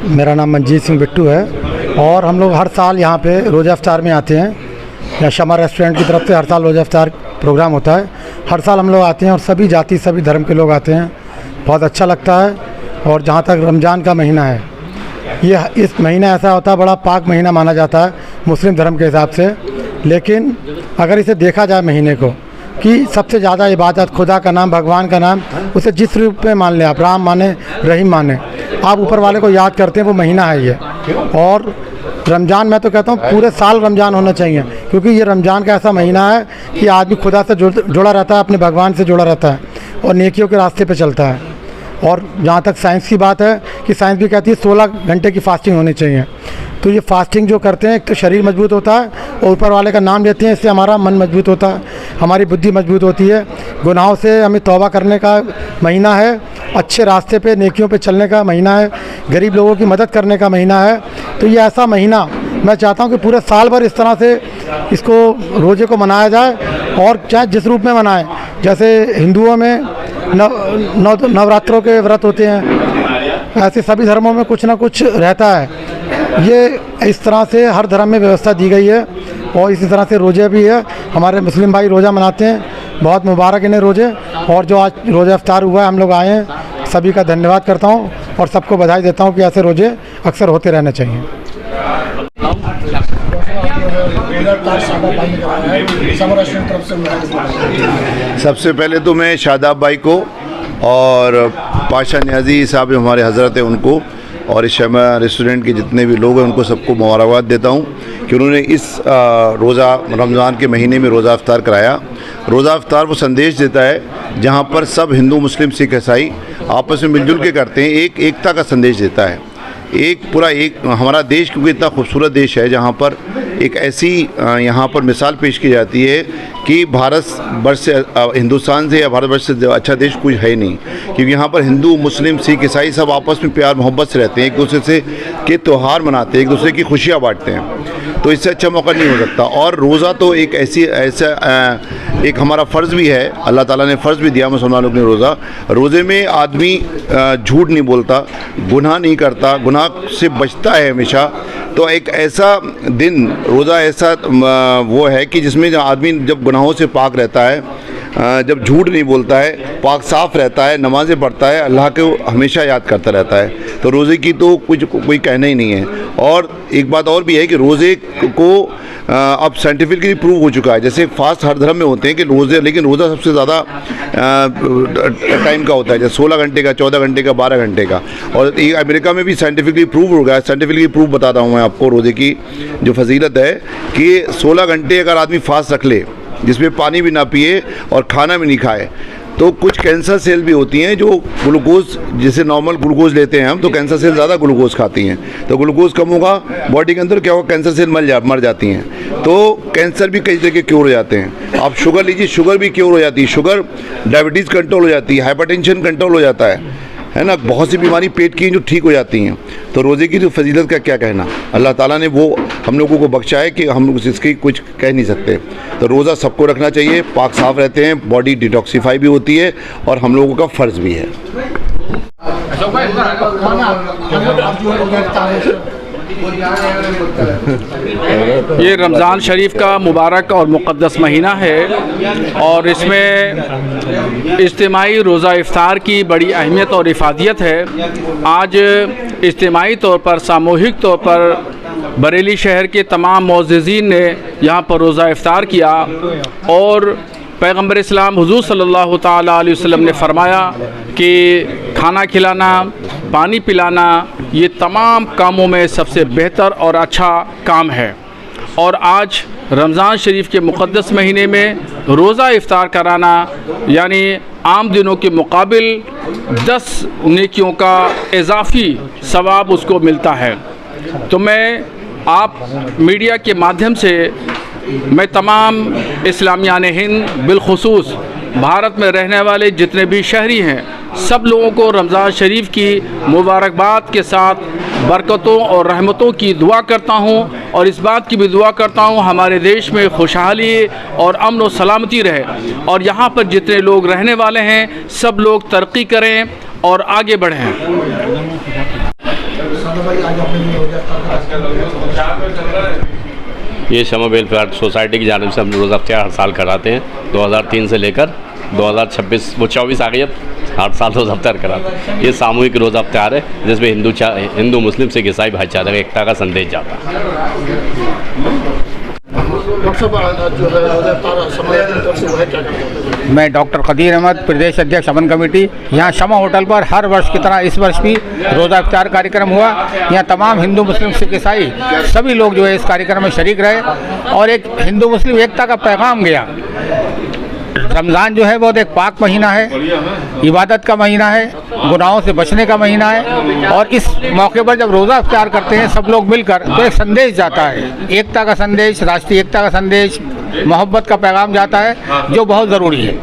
मेरा नाम मंजीत सिंह बिट्टू है और हम लोग हर साल यहाँ पे रोज़ा इफ्तार में आते हैं। या शमा रेस्टोरेंट की तरफ से हर साल रोज़ा इफ्तार प्रोग्राम होता है। हर साल हम लोग आते हैं और सभी जाति सभी धर्म के लोग आते हैं। बहुत अच्छा लगता है। और जहाँ तक रमज़ान का महीना है, ये इस महीना ऐसा होता है, बड़ा पाक महीना माना जाता है मुस्लिम धर्म के हिसाब से। लेकिन अगर इसे देखा जाए महीने को कि सबसे ज़्यादा इबादत खुदा का नाम, भगवान का नाम, उसे जिस रूप में मान लें आप, राम माने रहीम माने, आप ऊपर वाले को याद करते हैं, वो महीना है ये। और रमज़ान, मैं तो कहता हूँ पूरे साल रमज़ान होना चाहिए, क्योंकि ये रमज़ान का ऐसा महीना है कि आदमी खुदा से जुड़ा रहता है, अपने भगवान से जुड़ा रहता है और नेकियों के रास्ते पे चलता है। और जहाँ तक साइंस की बात है कि साइंस भी कहती है 16 घंटे की फास्टिंग होनी चाहिए। तो ये फास्टिंग जो करते हैं, एक तो शरीर मजबूत होता है और ऊपर वाले का नाम लेते हैं, इससे हमारा मन मजबूत होता है, हमारी बुद्धि मजबूत होती है। गुनाहों से हमें तौबा करने का महीना है, अच्छे रास्ते पे नेकियों पे चलने का महीना है, गरीब लोगों की मदद करने का महीना है। तो ये ऐसा महीना मैं चाहता हूँ कि पूरे साल भर इस तरह से इसको रोज़े को मनाया जाए, और चाहे जिस रूप में मनाएं। जैसे हिंदुओं में नवरात्रों के व्रत होते हैं, ऐसे सभी धर्मों में कुछ ना कुछ रहता है। ये इस तरह से हर धर्म में व्यवस्था दी गई है और इसी तरह से रोज़े भी है। हमारे मुस्लिम भाई रोज़ा मनाते हैं, बहुत मुबारक इन्हें रोज़े। और जो आज रोज़ा इफ्तार हुआ है, हम लोग आए हैं, सभी का धन्यवाद करता हूँ और सबको बधाई देता हूँ कि ऐसे रोज़े अक्सर होते रहने चाहिए। सबसे पहले तो मैं शादाब भाई को और पाशा न्याजी साहब हमारे हज़रत हैं उनको, और इस शमा रेस्टोरेंट के जितने भी लोग हैं उनको सबको मुबारकबाद देता हूँ कि उन्होंने इस रोज़ा रमज़ान के महीने में रोज़ा इफ्तार कराया। रोज़ा इफ्तार वो संदेश देता है जहाँ पर सब हिंदू मुस्लिम सिख ईसाई आपस में मिलजुल के करते हैं, एक एकता का संदेश देता है। एक हमारा देश क्योंकि इतना खूबसूरत देश है, जहाँ पर एक ऐसी यहाँ पर मिसाल पेश की जाती है कि भारत वर्ष से, हिंदुस्तान से या भारत वर्ष से अच्छा देश कोई है नहीं, क्योंकि यहाँ पर हिंदू मुस्लिम सिख ईसाई सब आपस में प्यार मोहब्बत से रहते हैं, एक दूसरे से के त्यौहार मनाते हैं, एक दूसरे की खुशियाँ बांटते हैं। तो इससे अच्छा मौका नहीं हो सकता। और रोज़ा तो एक एक हमारा फ़र्ज़ भी है, अल्लाह ताला ने फ़र्ज़ भी दिया मुसलमानों के रोज़ा। रोज़े में आदमी झूठ नहीं बोलता, गुनाह नहीं करता, गुनाह से बचता है हमेशा। तो एक ऐसा दिन रोज़ा ऐसा वो है कि जिसमें आदमी जब गुनाहों से पाक रहता है, जब झूठ नहीं बोलता है, पाक साफ़ रहता है, नमाज़ें पढ़ता है, अल्लाह को हमेशा याद करता रहता है। तो रोज़े की तो कोई कहना ही नहीं है। और एक बात और भी है कि रोज़े को अब साइंटिफिकली प्रूव हो चुका है। जैसे फास्ट हर धर्म में होते हैं कि रोज़े, लेकिन रोज़ा सबसे ज़्यादा टाइम का होता है, जैसे 16 घंटे का, 14 घंटे का, 12 घंटे का। और ये अमेरिका में भी साइंटिफिकली प्रूव हो गया है। साइंटिफिकली प्रूव बताता हूँ मैं आपको रोज़े की जो फजीलत है कि 16 घंटे अगर आदमी फास्ट रख ले, जिसमें पानी भी ना पिए और खाना भी नहीं खाए, तो कुछ कैंसर सेल भी होती हैं जो ग्लूकोज, जैसे नॉर्मल ग्लूकोज लेते हैं हम, तो कैंसर सेल ज़्यादा ग्लूकोज खाती हैं, तो ग्लूकोज कम होगा बॉडी के अंदर, क्या होगा, कैंसर सेल मर जाती हैं। तो कैंसर भी कई तरह के क्योर हो जाते हैं। आप शुगर लीजिए, शुगर भी क्योर हो जाती है, शुगर, डायबिटीज़ कंट्रोल हो जाती है, हाइपरटेंशन कंट्रोल हो जाता है ना, बहुत सी बीमारी पेट की जो ठीक हो जाती हैं। तो रोज़े की तो फजीलत का क्या कहना, अल्लाह ताला ने वो हम लोगों को बख्शा है कि हम लोग इसकी कुछ कह नहीं सकते। तो रोज़ा सबको रखना चाहिए, पाक साफ़ रहते हैं, बॉडी डिटॉक्सीफाई भी होती है और हम लोगों का फ़र्ज़ भी है। ये रमज़ान शरीफ का मुबारक और मुक़द्दस महीना है और इसमें इज्तिमाई रोज़ा इफ्तार की बड़ी अहमियत और इफ़ादियत है। आज इज्तिमाई तौर पर, सामूहिक तौर पर बरेली शहर के तमाम मुअज़्ज़िज़ीन ने यहाँ पर रोज़ा इफ्तार किया और पैगम्बर इस्लाम हुज़ूर सल्लल्लाहु ताला अलैहि वसल्लम ने फ़रमाया कि खाना खिलाना, पानी पिलाना, ये तमाम कामों में सबसे बेहतर और अच्छा काम है। और आज रमज़ान शरीफ के मुक़द्दस महीने में रोज़ा इफ्तार कराना यानी आम दिनों के मुकाबिल 10 नेकियों का इजाफ़ी सवाब उसको मिलता है। तो मैं आप मीडिया के माध्यम से मैं तमाम इस्लामियान हिंद, बिलखुसूस भारत में रहने वाले जितने भी शहरी हैं, सब लोगों को रमज़ान शरीफ की मुबारकबाद के साथ बरकतों और रहमतों की दुआ करता हूँ और इस बात की भी दुआ करता हूँ हमारे देश में खुशहाली और अमन और सलामती रहे और यहाँ पर जितने लोग रहने वाले हैं सब लोग तरक्की करें और आगे बढ़ें। ये शमा वेलफेयर सोसाइटी की जानिब से हम रोज़ा इफ्तार हर साल कराते हैं। 2003 से लेकर 2026 वो 24 आ गई, अब हर साल रोज़ा इफ्तार कराते हैं। ये सामूहिक रोज़ा इफ्तार है जिसमें हिंदू मुस्लिम सिख ईसाई भाईचारे एकता का संदेश जाता है। मैं डॉक्टर कदीर अहमद, प्रदेश अध्यक्ष अमन कमेटी। यहाँ शमा होटल पर हर वर्ष की तरह इस वर्ष भी रोज़ा इफ्तार कार्यक्रम हुआ। यहाँ तमाम हिंदू मुस्लिम सिख ईसाई सभी लोग जो है इस कार्यक्रम में शरीक रहे और एक हिंदू मुस्लिम एकता का पैगाम गया। रमज़ान जो है बहुत एक पाक महीना है, इबादत का महीना है, गुनाहों से बचने का महीना है और इस मौके पर जब रोज़ा इफ्तार करते हैं सब लोग मिलकर तो एक संदेश जाता है, एकता का संदेश, राष्ट्रीय एकता का संदेश, मोहब्बत का पैगाम जाता है जो बहुत ज़रूरी है।